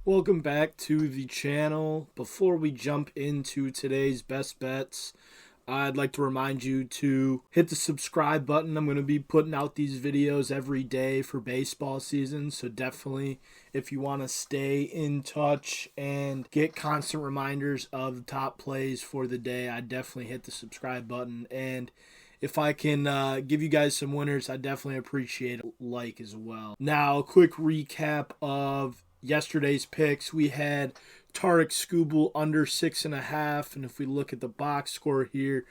Welcome back to the channel. Before we jump into today's best bets, I'd like to remind you to hit the subscribe button. I'm going to be putting out these videos every day for baseball season, so definitely if you want to stay in touch and get constant reminders of the top plays for the day, I'd definitely hit the subscribe button. And if I can give you guys some winners, I definitely appreciate a like as well. Now, a quick recap of yesterday's picks. We had Tarek Skubal under 6.5, and if we look at the box score here,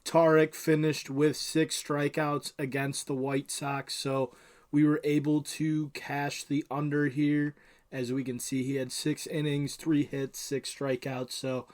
Tarek finished with 6 strikeouts against the White Sox, so we were able to cash the under here. As we can see, he had 6 innings, 3 hits, 6 strikeouts, so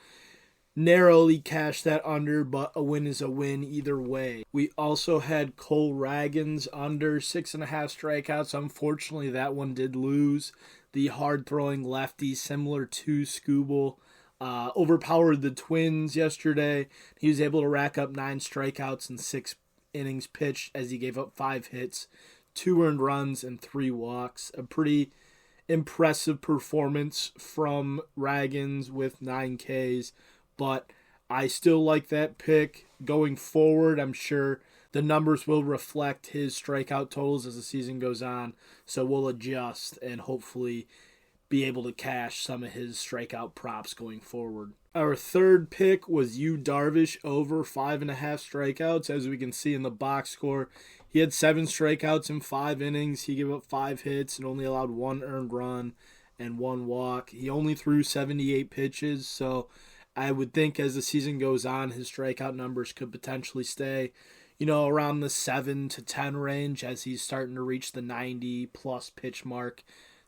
narrowly cashed that under, but a win is a win either way. We also had Cole Ragans under 6.5 strikeouts. Unfortunately, that one did lose. The hard-throwing lefty, similar to Skubal, overpowered the Twins yesterday. He was able to rack up 9 strikeouts in 6 innings pitched as he gave up 5 hits, 2 earned runs, and 3 walks. A pretty impressive performance from Ragans with 9 Ks, but I still like that pick. Going forward, I'm sure the numbers will reflect his strikeout totals as the season goes on, so we'll adjust and hopefully be able to cash some of his strikeout props going forward. Our third pick was Yu Darvish over 5.5 strikeouts. As we can see in the box score, he had 7 strikeouts in 5 innings. He gave up 5 hits and only allowed 1 earned run and 1 walk. He only threw 78 pitches, so I would think as the season goes on, his strikeout numbers could potentially stay around the 7 to 10 range as he's starting to reach the 90-plus pitch mark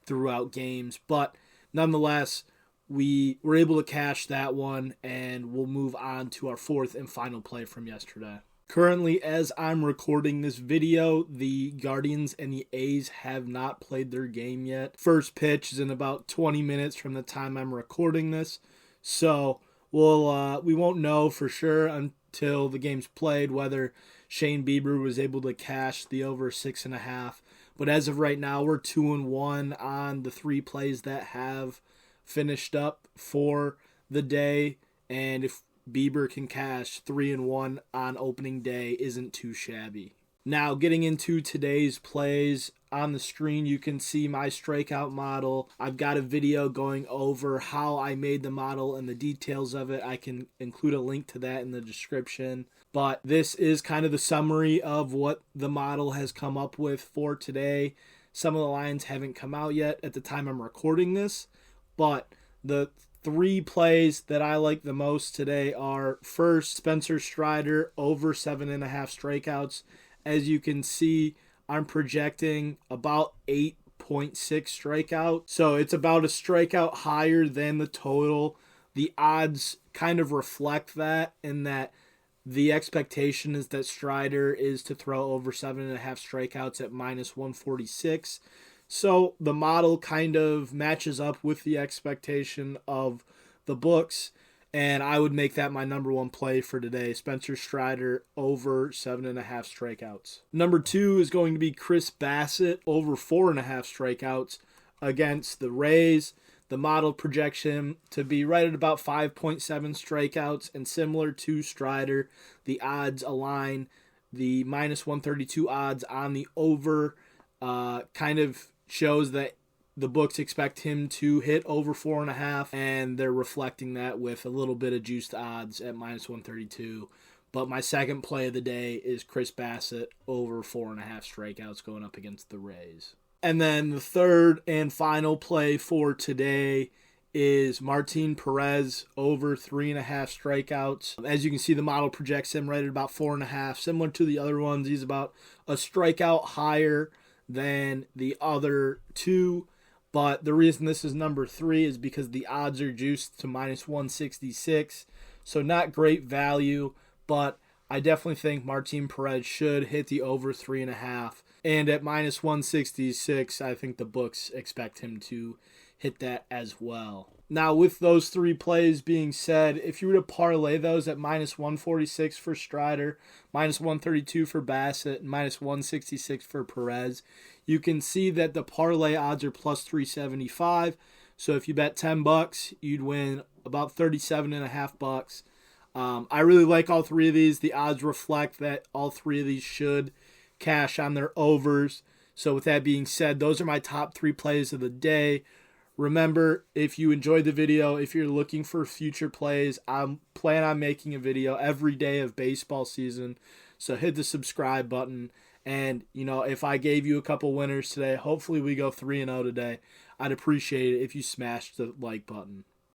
throughout games. But nonetheless, we were able to cash that one, and we'll move on to our fourth and final play from yesterday. Currently, as I'm recording this video, the Guardians and the A's have not played their game yet. First pitch is in about 20 minutes from the time I'm recording this, so we won't know for sure until the game's played whether Shane Bieber was able to cash the over 6.5. But as of right now, we're 2-1 on the 3 plays that have finished up for the day. And if Bieber can cash 3-1 on opening day, isn't too shabby. Now, getting into today's plays, on the screen you can see my strikeout model. I've got a video going over how I made the model and the details of it. I can include a link to that in the description. But this is kind of the summary of what the model has come up with for today. Some of the lines haven't come out yet at the time I'm recording this, but the 3 plays that I like the most today are, first, Spencer Strider over 7.5 strikeouts. As you can see, I'm projecting about 8.6 strikeout. So it's about a strikeout higher than the total. The odds kind of reflect that, in that the expectation is that Strider is to throw over 7.5 strikeouts at -146. So the model kind of matches up with the expectation of the books, and I would make that my number 1 play for today. Spencer Strider over 7.5 strikeouts. Number 2 is going to be Chris Bassett over 4.5 strikeouts against the Rays. The model projects him to be right at about 5.7 strikeouts, and similar to Strider, the odds align. The -132 odds on the over kind of shows that the books expect him to hit over 4.5, and they're reflecting that with a little bit of juiced odds at -132. But my second play of the day is Chris Bassett over 4.5 strikeouts going up against the Rays. And then the third and final play for today is Martin Perez over 3.5 strikeouts. As you can see, the model projects him right at about 4.5. Similar to the other ones, he's about a strikeout higher than the other 2. But the reason this is number 3 is because the odds are juiced to -166. So not great value, but I definitely think Martin Perez should hit the over 3.5. And at -166, I think the books expect him to hit that as well. Now, with those 3 plays being said, if you were to parlay those at -146 for Strider, -132 for Bassett, and -166 for Perez, you can see that the parlay odds are +375. So if you bet $10, you'd win about $37.50. I really like all three of these. The odds reflect that all three of these should cash on their overs. So with that being said, those are my top 3 plays of the day. Remember, if you enjoyed the video, if you're looking for future plays, I plan on making a video every day of baseball season. So hit the subscribe button. And, if I gave you a couple winners today, hopefully we go 3-0 today. I'd appreciate it if you smashed the like button.